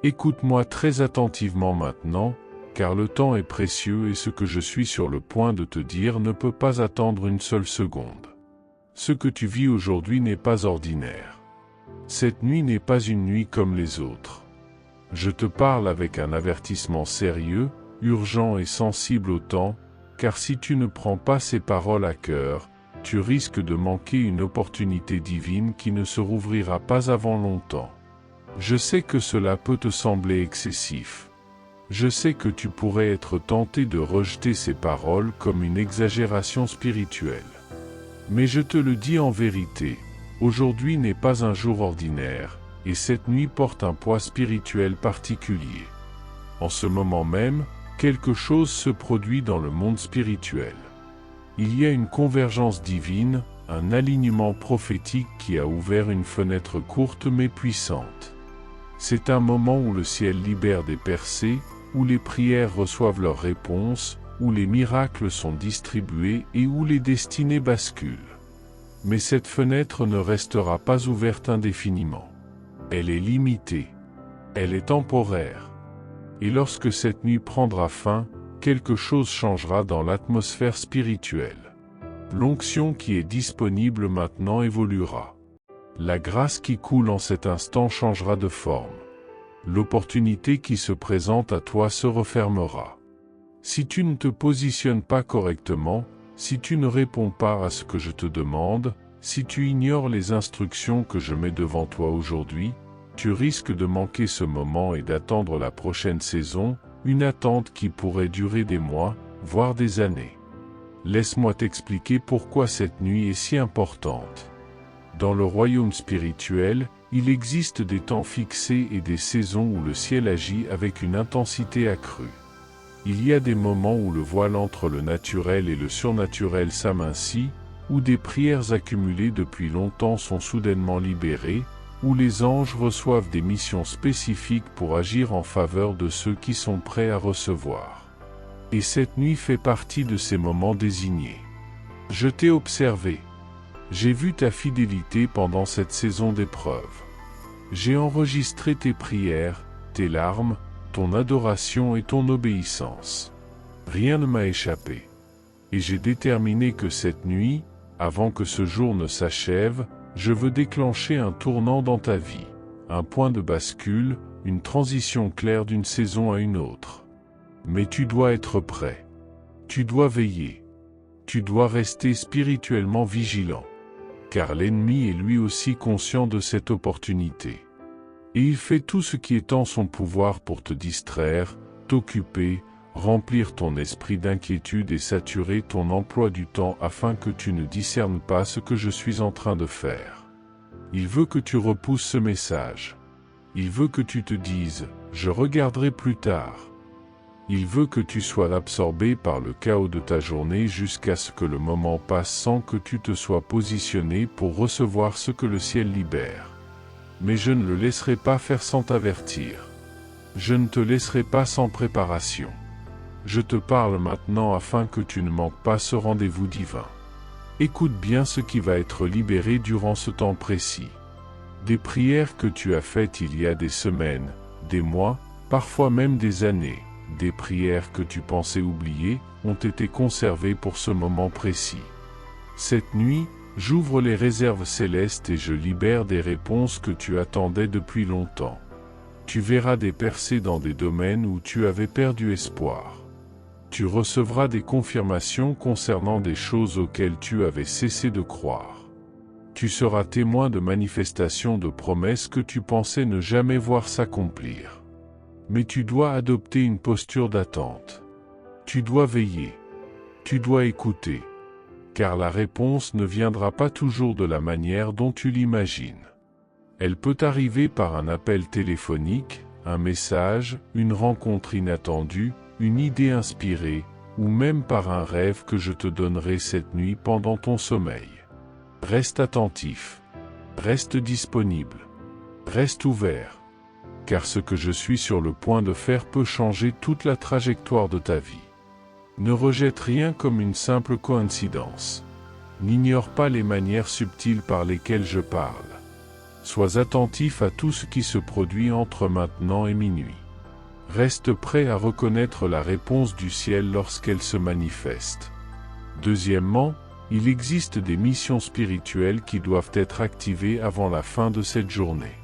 Écoute-moi très attentivement maintenant, car le temps est précieux et ce que je suis sur le point de te dire ne peut pas attendre une seule seconde. Ce que tu vis aujourd'hui n'est pas ordinaire. Cette nuit n'est pas une nuit comme les autres. Je te parle avec un avertissement sérieux, urgent et sensible au temps, car si tu ne prends pas ces paroles à cœur, tu risques de manquer une opportunité divine qui ne se rouvrira pas avant longtemps. Je sais que cela peut te sembler excessif. Je sais que tu pourrais être tenté de rejeter ces paroles comme une exagération spirituelle. Mais je te le dis en vérité, aujourd'hui n'est pas un jour ordinaire, et cette nuit porte un poids spirituel particulier. En ce moment même, quelque chose se produit dans le monde spirituel. Il y a une convergence divine, un alignement prophétique qui a ouvert une fenêtre courte mais puissante. C'est un moment où le ciel libère des percées, où les prières reçoivent leurs réponses, où les miracles sont distribués et où les destinées basculent. Mais cette fenêtre ne restera pas ouverte indéfiniment. Elle est limitée. Elle est temporaire. Et lorsque cette nuit prendra fin, quelque chose changera dans l'atmosphère spirituelle. L'onction qui est disponible maintenant évoluera. La grâce qui coule en cet instant changera de forme. L'opportunité qui se présente à toi se refermera. Si tu ne te positionnes pas correctement, si tu ne réponds pas à ce que je te demande, si tu ignores les instructions que je mets devant toi aujourd'hui, tu risques de manquer ce moment et d'attendre la prochaine saison, une attente qui pourrait durer des mois, voire des années. Laisse-moi t'expliquer pourquoi cette nuit est si importante. Dans le royaume spirituel, il existe des temps fixés et des saisons où le ciel agit avec une intensité accrue. Il y a des moments où le voile entre le naturel et le surnaturel s'amincit, où des prières accumulées depuis longtemps sont soudainement libérées, où les anges reçoivent des missions spécifiques pour agir en faveur de ceux qui sont prêts à recevoir. Et cette nuit fait partie de ces moments désignés. Je t'ai observé. J'ai vu ta fidélité pendant cette saison d'épreuve. J'ai enregistré tes prières, tes larmes, ton adoration et ton obéissance. Rien ne m'a échappé. Et j'ai déterminé que cette nuit, avant que ce jour ne s'achève, je veux déclencher un tournant dans ta vie, un point de bascule, une transition claire d'une saison à une autre. Mais tu dois être prêt. Tu dois veiller. Tu dois rester spirituellement vigilant. Car l'ennemi est lui aussi conscient de cette opportunité. Et il fait tout ce qui est en son pouvoir pour te distraire, t'occuper, remplir ton esprit d'inquiétude et saturer ton emploi du temps afin que tu ne discernes pas ce que je suis en train de faire. Il veut que tu repousses ce message. Il veut que tu te dises « je regarderai plus tard ». Il veut que tu sois absorbé par le chaos de ta journée jusqu'à ce que le moment passe sans que tu te sois positionné pour recevoir ce que le ciel libère. Mais je ne le laisserai pas faire sans t'avertir. Je ne te laisserai pas sans préparation. Je te parle maintenant afin que tu ne manques pas ce rendez-vous divin. Écoute bien ce qui va être libéré durant ce temps précis. Des prières que tu as faites il y a des semaines, des mois, parfois même des années. Des prières que tu pensais oublier, ont été conservées pour ce moment précis. Cette nuit, j'ouvre les réserves célestes et je libère des réponses que tu attendais depuis longtemps. Tu verras des percées dans des domaines où tu avais perdu espoir. Tu recevras des confirmations concernant des choses auxquelles tu avais cessé de croire. Tu seras témoin de manifestations de promesses que tu pensais ne jamais voir s'accomplir. Mais tu dois adopter une posture d'attente. Tu dois veiller. Tu dois écouter. Car la réponse ne viendra pas toujours de la manière dont tu l'imagines. Elle peut arriver par un appel téléphonique, un message, une rencontre inattendue, une idée inspirée, ou même par un rêve que je te donnerai cette nuit pendant ton sommeil. Reste attentif. Reste disponible. Reste ouvert. Car ce que je suis sur le point de faire peut changer toute la trajectoire de ta vie. Ne rejette rien comme une simple coïncidence. N'ignore pas les manières subtiles par lesquelles je parle. Sois attentif à tout ce qui se produit entre maintenant et minuit. Reste prêt à reconnaître la réponse du ciel lorsqu'elle se manifeste. Deuxièmement, il existe des missions spirituelles qui doivent être activées avant la fin de cette journée.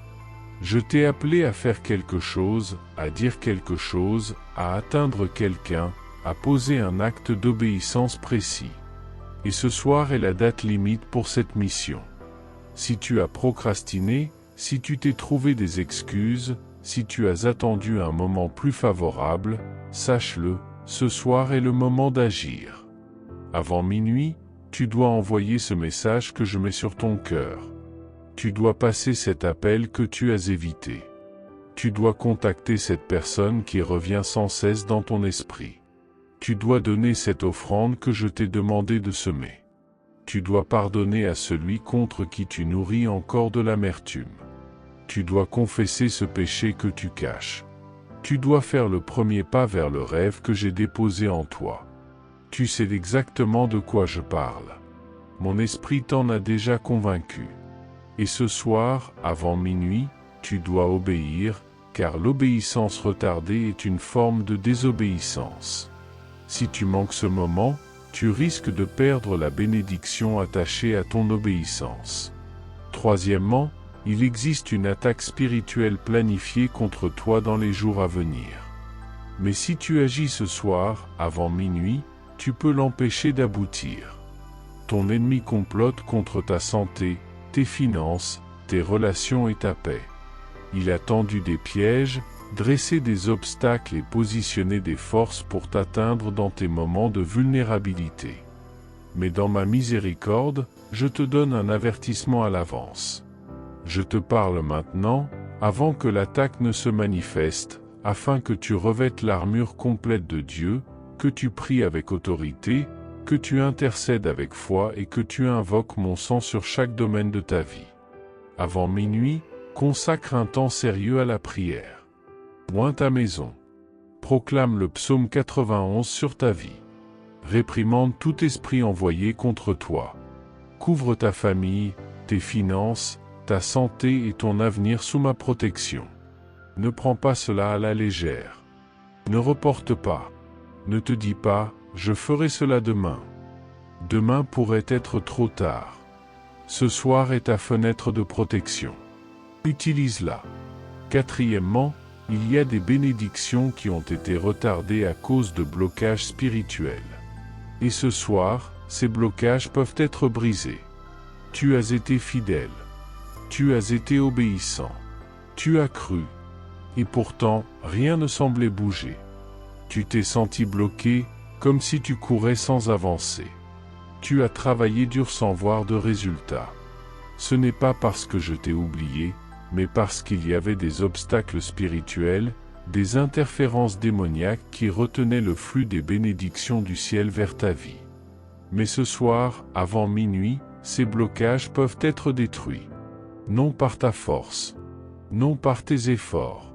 Je t'ai appelé à faire quelque chose, à dire quelque chose, à atteindre quelqu'un, à poser un acte d'obéissance précis. Et ce soir est la date limite pour cette mission. Si tu as procrastiné, si tu t'es trouvé des excuses, si tu as attendu un moment plus favorable, sache-le, ce soir est le moment d'agir. Avant minuit, tu dois envoyer ce message que je mets sur ton cœur. Tu dois passer cet appel que tu as évité. Tu dois contacter cette personne qui revient sans cesse dans ton esprit. Tu dois donner cette offrande que je t'ai demandé de semer. Tu dois pardonner à celui contre qui tu nourris encore de l'amertume. Tu dois confesser ce péché que tu caches. Tu dois faire le premier pas vers le rêve que j'ai déposé en toi. Tu sais exactement de quoi je parle. Mon esprit t'en a déjà convaincu. Et ce soir, avant minuit, tu dois obéir, car l'obéissance retardée est une forme de désobéissance. Si tu manques ce moment, tu risques de perdre la bénédiction attachée à ton obéissance. Troisièmement, il existe une attaque spirituelle planifiée contre toi dans les jours à venir. Mais si tu agis ce soir, avant minuit, tu peux l'empêcher d'aboutir. Ton ennemi complote contre ta santé, tes finances, tes relations et ta paix. Il a tendu des pièges, dressé des obstacles et positionné des forces pour t'atteindre dans tes moments de vulnérabilité. Mais dans ma miséricorde, je te donne un avertissement à l'avance. Je te parle maintenant, avant que l'attaque ne se manifeste, afin que tu revêtes l'armure complète de Dieu, que tu pries avec autorité, que tu intercèdes avec foi et que tu invoques mon sang sur chaque domaine de ta vie. Avant minuit, consacre un temps sérieux à la prière. Oins ta maison. Proclame le psaume 91 sur ta vie. Réprimande tout esprit envoyé contre toi. Couvre ta famille, tes finances, ta santé et ton avenir sous ma protection. Ne prends pas cela à la légère. Ne reporte pas. Ne te dis pas, je ferai cela demain. Demain pourrait être trop tard. Ce soir est ta fenêtre de protection. Utilise-la. Quatrièmement, il y a des bénédictions qui ont été retardées à cause de blocages spirituels. Et ce soir, ces blocages peuvent être brisés. Tu as été fidèle. Tu as été obéissant. Tu as cru. Et pourtant, rien ne semblait bouger. Tu t'es senti bloqué, comme si tu courais sans avancer. Tu as travaillé dur sans voir de résultats. Ce n'est pas parce que je t'ai oublié, mais parce qu'il y avait des obstacles spirituels, des interférences démoniaques qui retenaient le flux des bénédictions du ciel vers ta vie. Mais ce soir, avant minuit, ces blocages peuvent être détruits. Non par ta force, non par tes efforts,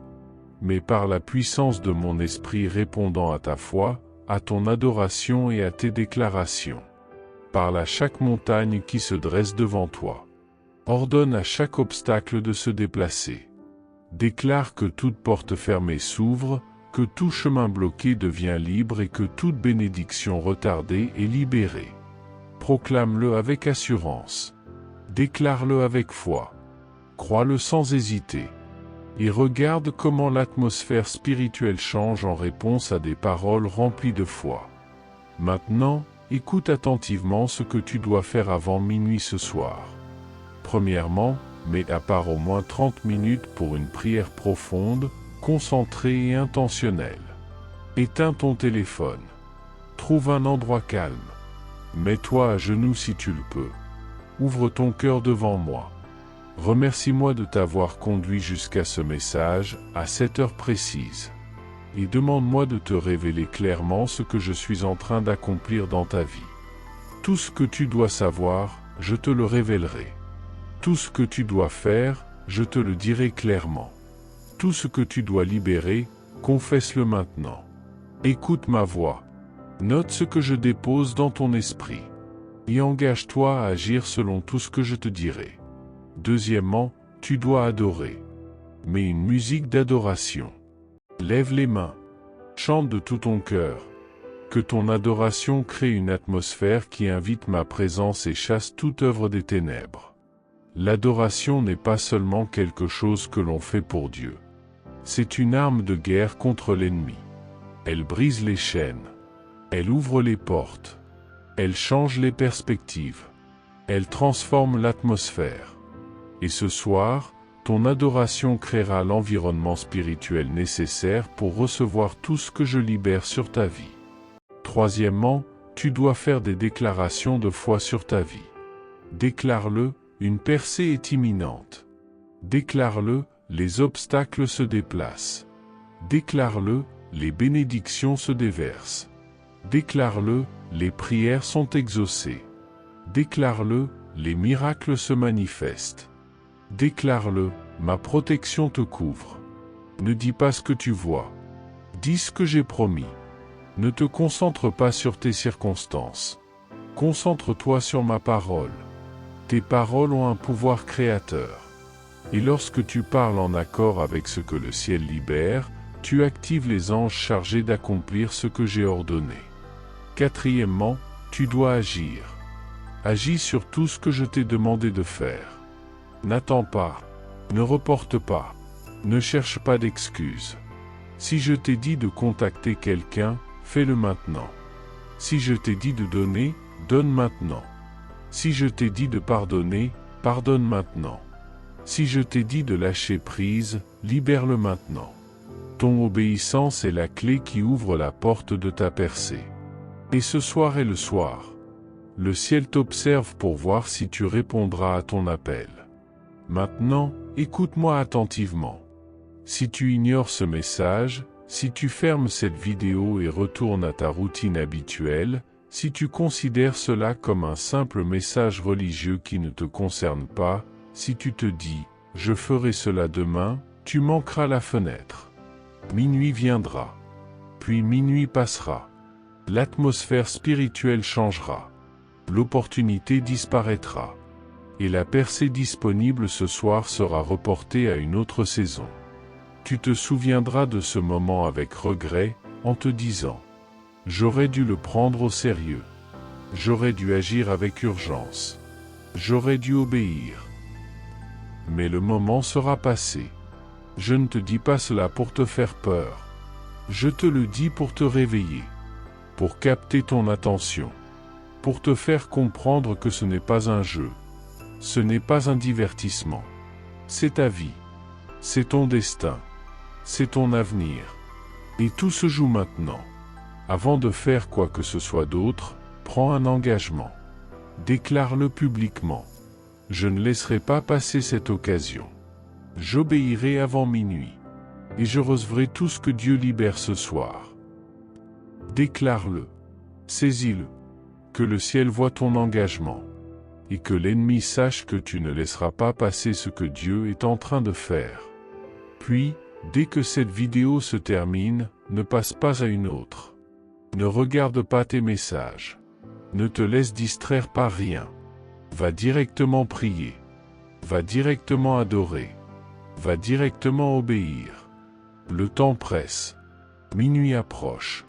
mais par la puissance de mon esprit répondant à ta foi, à ton adoration et à tes déclarations. Parle à chaque montagne qui se dresse devant toi. Ordonne à chaque obstacle de se déplacer. Déclare que toute porte fermée s'ouvre, que tout chemin bloqué devient libre et que toute bénédiction retardée est libérée. Proclame-le avec assurance. Déclare-le avec foi. Crois-le sans hésiter. Et regarde comment l'atmosphère spirituelle change en réponse à des paroles remplies de foi. Maintenant, écoute attentivement ce que tu dois faire avant minuit ce soir. Premièrement, mets à part au moins 30 minutes pour une prière profonde, concentrée et intentionnelle. Éteins ton téléphone. Trouve un endroit calme. Mets-toi à genoux si tu le peux. Ouvre ton cœur devant moi. Remercie-moi de t'avoir conduit jusqu'à ce message, à cette heure précise. Et demande-moi de te révéler clairement ce que je suis en train d'accomplir dans ta vie. Tout ce que tu dois savoir, je te le révélerai. Tout ce que tu dois faire, je te le dirai clairement. Tout ce que tu dois libérer, confesse-le maintenant. Écoute ma voix. Note ce que je dépose dans ton esprit. Et engage-toi à agir selon tout ce que je te dirai. Deuxièmement, tu dois adorer. Mais une musique d'adoration. Lève les mains. Chante de tout ton cœur. Que ton adoration crée une atmosphère qui invite ma présence et chasse toute œuvre des ténèbres. L'adoration n'est pas seulement quelque chose que l'on fait pour Dieu. C'est une arme de guerre contre l'ennemi. Elle brise les chaînes. Elle ouvre les portes. Elle change les perspectives. Elle transforme l'atmosphère. Et ce soir, ton adoration créera l'environnement spirituel nécessaire pour recevoir tout ce que je libère sur ta vie. Troisièmement, tu dois faire des déclarations de foi sur ta vie. Déclare-le, une percée est imminente. Déclare-le, les obstacles se déplacent. Déclare-le, les bénédictions se déversent. Déclare-le, les prières sont exaucées. Déclare-le, les miracles se manifestent. Déclare-le, ma protection te couvre. Ne dis pas ce que tu vois. Dis ce que j'ai promis. Ne te concentre pas sur tes circonstances. Concentre-toi sur ma parole. Tes paroles ont un pouvoir créateur. Et lorsque tu parles en accord avec ce que le ciel libère, tu actives les anges chargés d'accomplir ce que j'ai ordonné. Quatrièmement, tu dois agir. Agis sur tout ce que je t'ai demandé de faire. N'attends pas. Ne reporte pas. Ne cherche pas d'excuses. Si je t'ai dit de contacter quelqu'un, fais-le maintenant. Si je t'ai dit de donner, donne maintenant. Si je t'ai dit de pardonner, pardonne maintenant. Si je t'ai dit de lâcher prise, libère-le maintenant. Ton obéissance est la clé qui ouvre la porte de ta percée. Et ce soir est le soir. Le ciel t'observe pour voir si tu répondras à ton appel. Maintenant, écoute-moi attentivement. Si tu ignores ce message, si tu fermes cette vidéo et retournes à ta routine habituelle, si tu considères cela comme un simple message religieux qui ne te concerne pas, si tu te dis « je ferai cela demain », tu manqueras la fenêtre. Minuit viendra. Puis minuit passera. L'atmosphère spirituelle changera. L'opportunité disparaîtra. Et la percée disponible ce soir sera reportée à une autre saison. Tu te souviendras de ce moment avec regret, en te disant « J'aurais dû le prendre au sérieux. J'aurais dû agir avec urgence. J'aurais dû obéir. » Mais le moment sera passé. Je ne te dis pas cela pour te faire peur. Je te le dis pour te réveiller, pour capter ton attention, pour te faire comprendre que ce n'est pas un jeu. Ce n'est pas un divertissement. C'est ta vie. C'est ton destin. C'est ton avenir. Et tout se joue maintenant. Avant de faire quoi que ce soit d'autre, prends un engagement. Déclare-le publiquement. Je ne laisserai pas passer cette occasion. J'obéirai avant minuit. Et je recevrai tout ce que Dieu libère ce soir. Déclare-le. Saisis-le. Que le ciel voie ton engagement. Et que l'ennemi sache que tu ne laisseras pas passer ce que Dieu est en train de faire. Puis, dès que cette vidéo se termine, ne passe pas à une autre. Ne regarde pas tes messages. Ne te laisse distraire par rien. Va directement prier. Va directement adorer. Va directement obéir. Le temps presse. Minuit approche.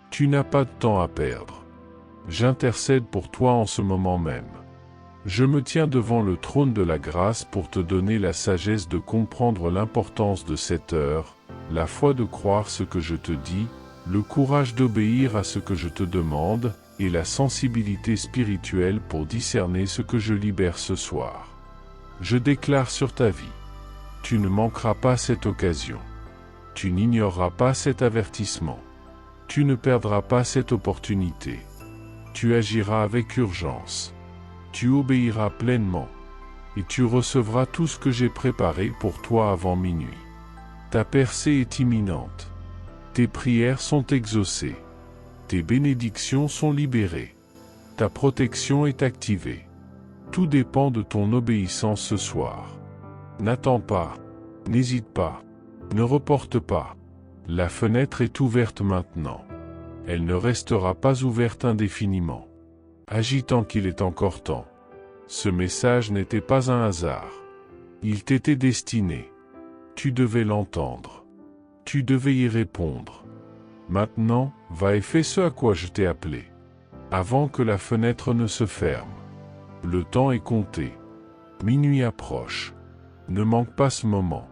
Tu n'as pas de temps à perdre. J'intercède pour toi en ce moment même. Je me tiens devant le trône de la grâce pour te donner la sagesse de comprendre l'importance de cette heure, la foi de croire ce que je te dis, le courage d'obéir à ce que je te demande, et la sensibilité spirituelle pour discerner ce que je libère ce soir. Je déclare sur ta vie. Tu ne manqueras pas cette occasion. Tu n'ignoreras pas cet avertissement. Tu ne perdras pas cette opportunité. Tu agiras avec urgence. Tu obéiras pleinement. Et tu recevras tout ce que j'ai préparé pour toi avant minuit. Ta percée est imminente. Tes prières sont exaucées. Tes bénédictions sont libérées. Ta protection est activée. Tout dépend de ton obéissance ce soir. N'attends pas. N'hésite pas. Ne reporte pas. La fenêtre est ouverte maintenant. Elle ne restera pas ouverte indéfiniment. Agis tant qu'il est encore temps. Ce message n'était pas un hasard. Il t'était destiné. Tu devais l'entendre. Tu devais y répondre. Maintenant, va et fais ce à quoi je t'ai appelé. Avant que la fenêtre ne se ferme. Le temps est compté. Minuit approche. Ne manque pas ce moment.